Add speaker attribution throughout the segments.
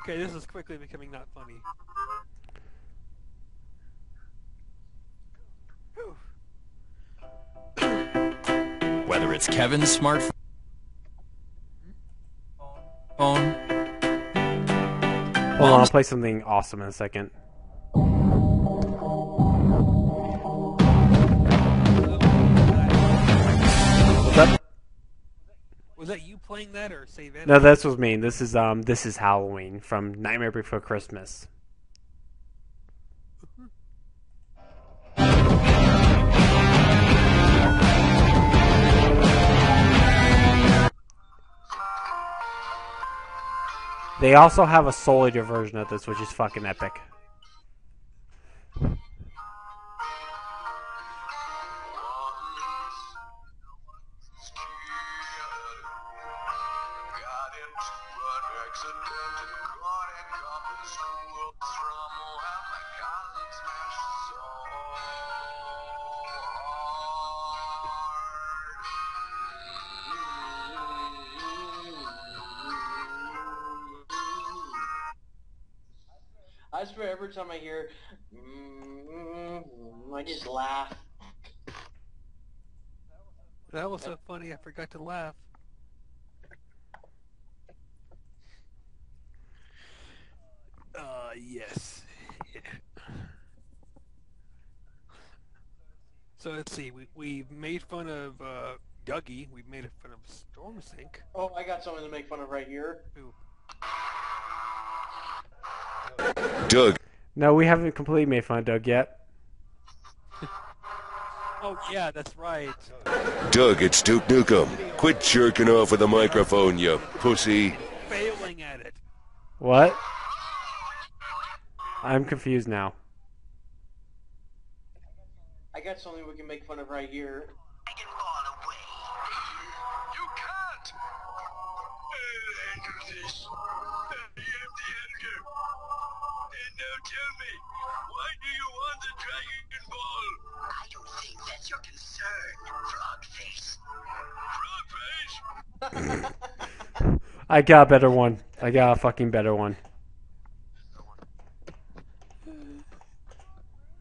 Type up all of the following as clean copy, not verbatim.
Speaker 1: Okay, this is quickly becoming not funny.
Speaker 2: Whether it's Kevin's smartphone,
Speaker 3: Hold on, I'll play something awesome in a second. What's up?
Speaker 1: Was that you playing that or Save It?
Speaker 3: No, this was me. This is Halloween from Nightmare Before Christmas. They also have a Soldier version of this, which is fucking epic.
Speaker 4: I swear every time I hear, I just laugh.
Speaker 1: That was so funny, I forgot to laugh. Yes. Yeah. So let's see, we've made fun of Dougie, we've made fun of Stormsink.
Speaker 4: Oh, I got someone to make fun of right here.
Speaker 1: Who?
Speaker 5: Doug.
Speaker 3: No, we haven't completely made fun of Doug yet.
Speaker 1: Oh yeah, that's right.
Speaker 5: Doug, it's Duke Nukem. Quit jerking off with the microphone, you pussy.
Speaker 1: Failing at it.
Speaker 3: What? I'm confused now.
Speaker 4: I got something we can make fun of right here.
Speaker 6: I can fall away. You can't! I'll do this. I am the editor. And now tell me, why do you want the Dragon Ball? I don't think that's your concern, Frog Face. Frog Face?
Speaker 3: I got a better one. I got a fucking better one.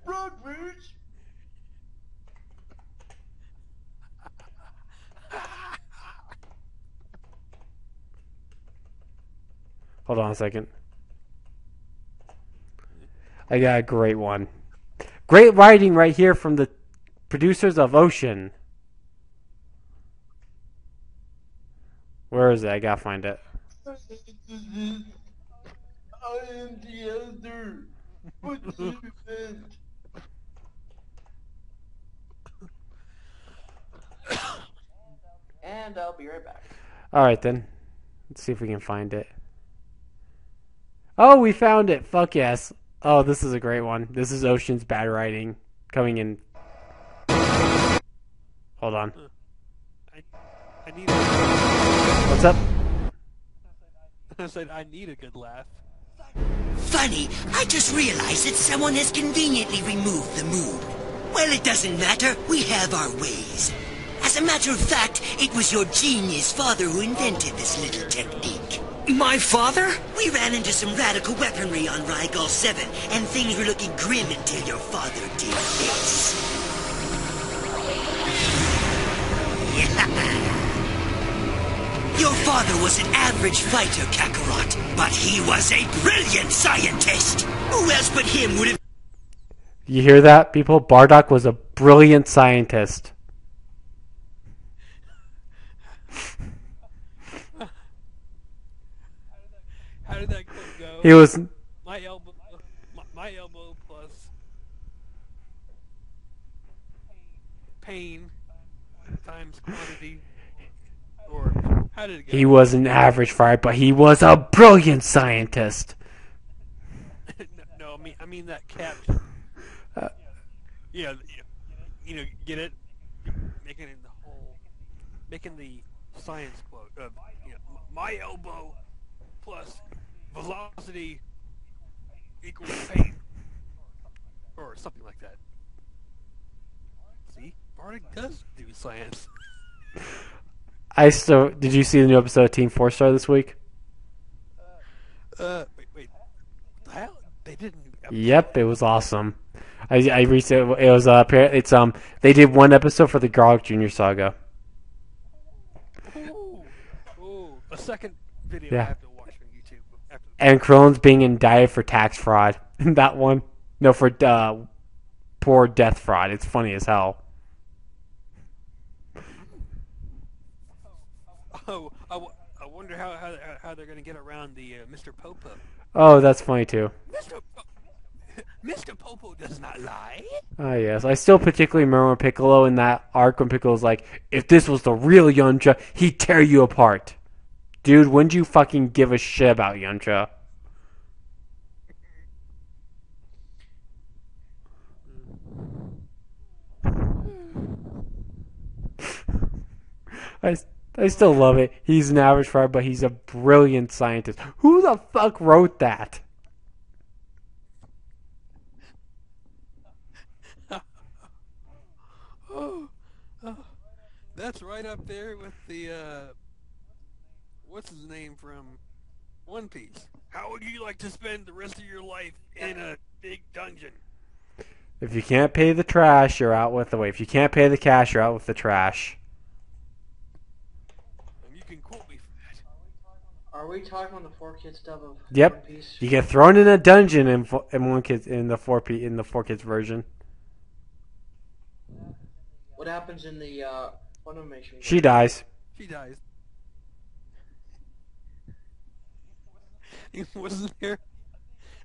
Speaker 4: Frog Face!
Speaker 3: Hold on a second. I got a great one. Great writing right here from the producers of Ocean. Where is it? I gotta find it.
Speaker 4: I am the elder. What do you meant? And I'll be right back.
Speaker 3: Alright then. Let's see if we can find it. Oh, we found it. Fuck yes. Oh, this is a great one. This is Ocean's bad writing. Coming in. Hold on.
Speaker 1: I need
Speaker 3: What's up?
Speaker 1: I said I need a good laugh.
Speaker 6: Funny, I just realized that someone has conveniently removed the moon. Well, it doesn't matter. We have our ways. As a matter of fact, it was your genius father who invented this little technique. My father? We ran into some radical weaponry on Rigol 7, and things were looking grim until your father did this. Your father was an average fighter, Kakarot, but he was a brilliant scientist. Who else but him would have...
Speaker 3: You hear that, people? Bardock was a brilliant scientist.
Speaker 1: How did that go?
Speaker 3: He was...
Speaker 1: My elbow plus pain times quantity. Or how did it go?
Speaker 3: He was an average fighter, but he was a brilliant scientist.
Speaker 1: No, I mean that cat. Yeah, get it? Making it the whole, making the science quote of my elbow plus velocity equals pain, or something like that. See, Bardic does do science.
Speaker 3: Did you see the new episode of Team 4 Star this week?
Speaker 1: Wait, They did a new episode.
Speaker 3: Yep, it was awesome. I recently it was it's they did one episode for the Garlic Jr. saga.
Speaker 1: Ooh, a second video
Speaker 3: Yeah.
Speaker 1: I have to watch on YouTube. After
Speaker 3: And Krillin's being indicted for tax fraud in that one. No, for poor death fraud. It's funny as hell.
Speaker 1: I wonder how they're going to get around the Mr. Popo.
Speaker 3: Oh, that's funny too.
Speaker 1: Mr. Popo does not lie.
Speaker 3: Oh yes, I still particularly remember Piccolo in that arc when Piccolo's like, "If this was the real Yamcha, he'd tear you apart." Dude, wouldn't you fucking give a shit about Yamcha? I, I still love it. He's an average friar, but he's a brilliant scientist. Who the fuck wrote that?
Speaker 1: That's right up there with the what's his name from One Piece. How would you like to spend the rest of your life in a big dungeon?
Speaker 3: If you can't pay the trash, you're out with the way. If you can't pay the cash, you're out with the trash.
Speaker 1: And you can quote me for that.
Speaker 4: Are we talking on the 4Kids dub of
Speaker 3: Yep.
Speaker 4: One Piece?
Speaker 3: You get thrown in a dungeon in one kids in the 4Kids version.
Speaker 4: What happens in the Funimation?
Speaker 3: She dies.
Speaker 1: She dies. It wasn't there.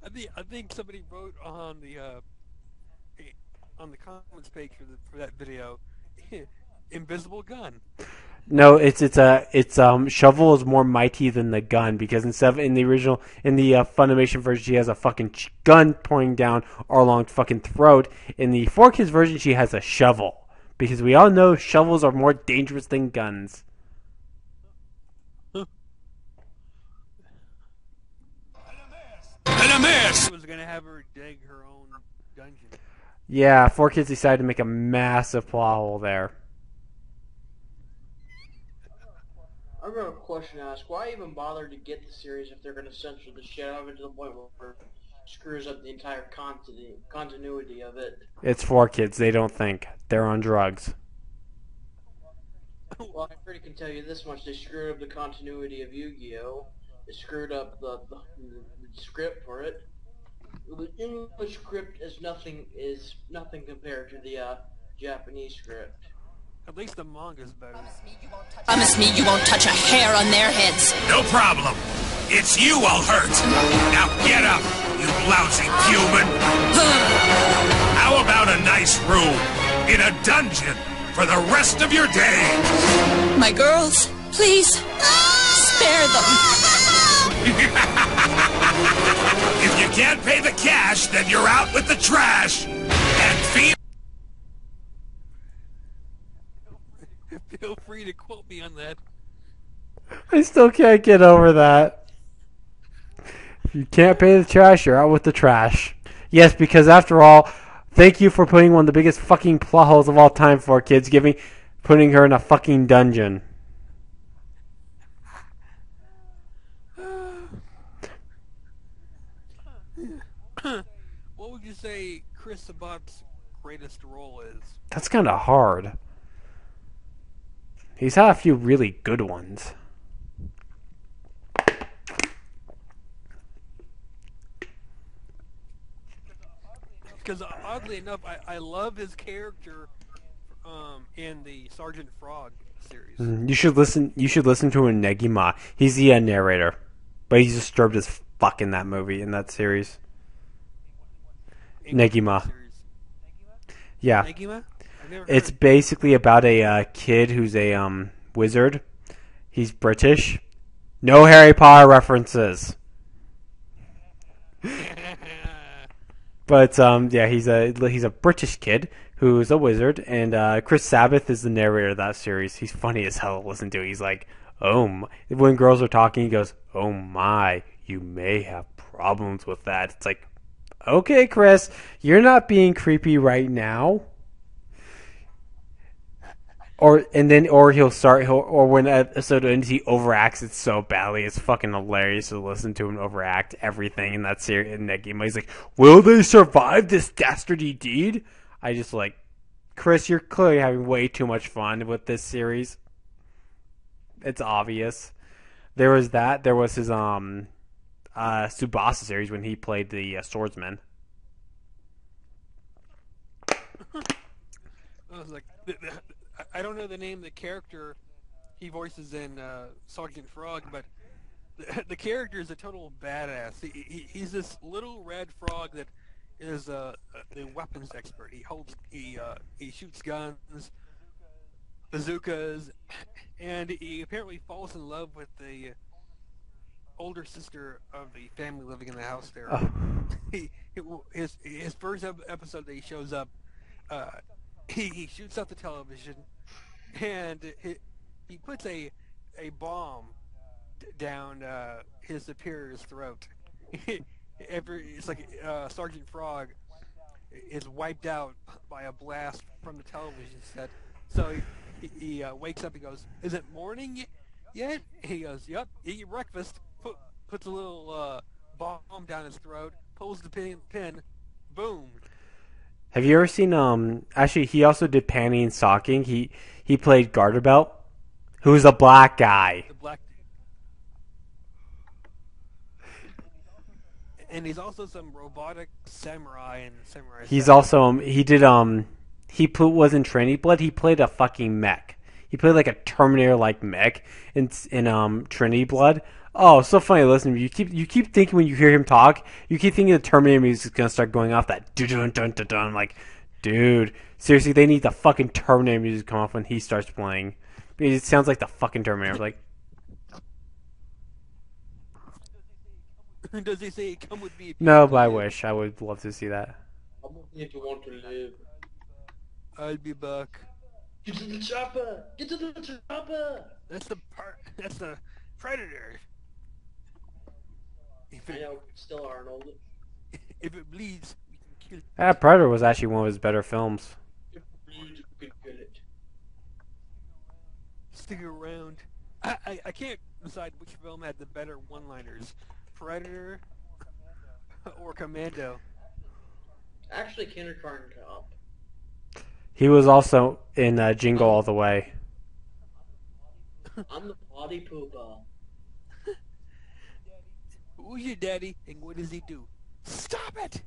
Speaker 1: I think somebody wrote on the comments page for that video, invisible gun.
Speaker 3: No, it's Shovel is more mighty than the gun because in the Funimation version she has a fucking gun pointing down Arlong's fucking throat. In the 4Kids version she has a shovel because we all know shovels are more dangerous than guns.
Speaker 1: I was gonna have her dig her own dungeon.
Speaker 3: Yeah, 4Kids decided to make a massive plot hole there.
Speaker 4: I've got a question to ask. Why even bother to get the series if they're going to censor the shit out of it to the point where it screws up the entire continuity of it?
Speaker 3: It's 4Kids. They don't think. They're on drugs.
Speaker 4: Well, I already can tell you this much. They screwed up the continuity of Yu-Gi-Oh! They screwed up the script for it. The English script is nothing compared to the Japanese script.
Speaker 1: At least the manga's better.
Speaker 7: Promise me you won't touch a hair on their heads.
Speaker 8: No problem. It's you I'll hurt. Now get up, you lousy human. How about a nice room in a dungeon for the rest of your days?
Speaker 7: My girls, please, spare them.
Speaker 8: If you can't pay the cash, then you're out with the trash. And feel...
Speaker 1: Feel free to quote me on that.
Speaker 3: I still can't get over that. If you can't pay the trash, you're out with the trash. Yes, because after all, thank you for putting one of the biggest fucking plot holes of all time for kids, putting her in a fucking dungeon.
Speaker 1: What would you say Chris Sabat's greatest role is?
Speaker 3: That's kind of hard. He's had a few really good ones.
Speaker 1: Because oddly enough, I love his character in the Sergeant Frog series.
Speaker 3: You should listen. You should listen to Negima. He's the narrator, but he's disturbed as fuck in that movie, in that series. Negima. Yeah.
Speaker 1: Negima? I've never heard
Speaker 3: It's basically about a kid who's a wizard. He's British. No Harry Potter references. But yeah, he's a British kid who's a wizard, and Chris Sabat is the narrator of that series. He's funny as hell to listen to. He's like, when girls are talking, he goes, "Oh my, you may have problems with that." It's like, okay, Chris, you're not being creepy right now. Or he'll start, or when an episode ends, he overacts it so badly. It's fucking hilarious to listen to him overact everything in that series, in that game. He's like, will they survive this dastardly deed? I just like, Chris, you're clearly having way too much fun with this series. It's obvious. There was that. There was his Tsubasa series when he played the swordsman.
Speaker 1: I was like, I don't know the name of the character he voices in Sergeant Frog, but the character is a total badass. He's this little red frog that is a weapons expert. He shoots guns, bazookas, and he apparently falls in love with the older sister of the family living in the house there.
Speaker 3: Oh.
Speaker 1: His first episode that he shows up, he shoots out the television, and he puts a bomb down his superior's throat. It's like Sergeant Frog is wiped out by a blast from the television set. So he wakes up. He goes, "Is it morning yet?" He goes, "Yep. Eat your breakfast." Puts a little bomb down his throat. Pulls the pin. Boom.
Speaker 3: Have you ever seen? Actually, he also did Panty and Stocking. He played Garterbelt, who's a black guy.
Speaker 1: The black. And he's also some robotic samurai in Samurai.
Speaker 3: He's also he did was in Trinity Blood. He played a fucking mech. He played like a Terminator like mech in Trinity Blood. Oh, so funny to listen to. You keep thinking when you hear him talk, you keep thinking the Terminator music is gonna start going off that dun dun dun dun. I'm like, dude, seriously, they need the fucking Terminator music to come off when he starts playing. It sounds like the fucking Terminator. Like,
Speaker 1: does he say, "Come with me"?
Speaker 3: No, but I wish. I would love to see that.
Speaker 4: Come with me if you want to live.
Speaker 1: I'll be back.
Speaker 4: Get to the chopper! Get to the chopper!
Speaker 1: That's the Predator.
Speaker 4: I know, still Arnold.
Speaker 1: If it bleeds, we can kill it.
Speaker 3: That Predator was actually one of his better films.
Speaker 4: If it bleeds, we can kill it.
Speaker 1: Stick around. I can't decide which film had the better one-liners, Predator or Commando.
Speaker 4: Actually, Kindergarten Cop.
Speaker 3: He was also in Jingle All the Way.
Speaker 4: I'm the body pooper.
Speaker 1: Who's your daddy, and what does he do? Stop it!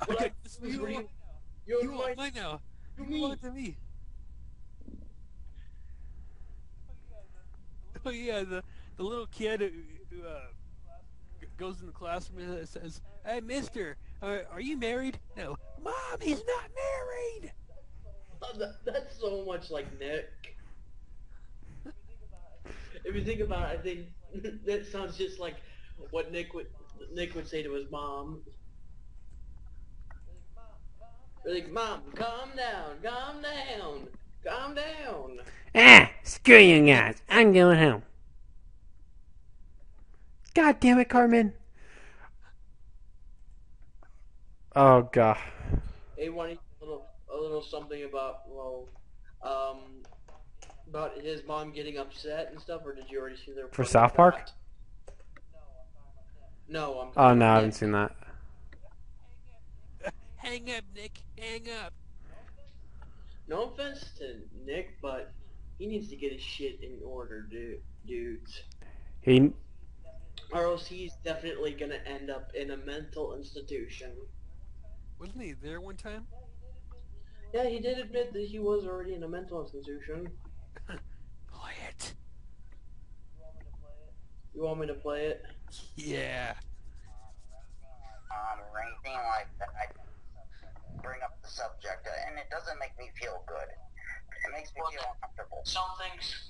Speaker 4: What?
Speaker 1: You are mine now. You belong to me. Oh yeah, the little kid who goes in the classroom and says, "Hey, Mister, are you married?" No, Mom, he's not married.
Speaker 4: That's so much like Nick. If you think about it, I think that sounds just like what Nick would say to his mom. They're like, "Mom, calm down, calm down, calm down."
Speaker 3: Screw you guys. I'm going home. God damn it, Carmen. Oh, God.
Speaker 4: Hey, want a little something about, about his mom getting upset and stuff, or did you already see their
Speaker 3: For South Park?
Speaker 4: No, I'm.
Speaker 3: Oh, no, I haven't seen that.
Speaker 1: Hang up, Nick. Hang up.
Speaker 4: No offense to Nick, but he needs to get his shit in order, dudes. Or else he's definitely gonna end up in a mental institution.
Speaker 1: Wasn't he there one time?
Speaker 4: Yeah, he did admit that he was already in a mental institution.
Speaker 1: Play it.
Speaker 4: You want me to play it?
Speaker 1: Yeah.
Speaker 9: Or anything like that. Bring up the subject, and it doesn't make me feel good. It makes me feel uncomfortable.
Speaker 4: Some things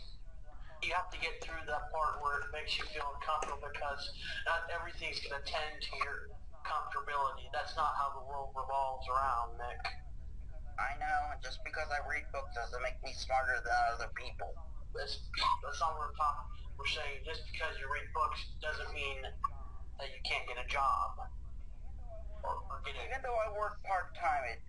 Speaker 4: you have to get through that part where it makes you feel uncomfortable because not everything's going to tend to your comfortability. That's not how the world revolves around, Nick.
Speaker 9: I know, just because I read books doesn't make me smarter than other people.
Speaker 4: That's not what we're saying. Just because you read books doesn't mean that you can't get a job.
Speaker 9: Even though I work part-time, it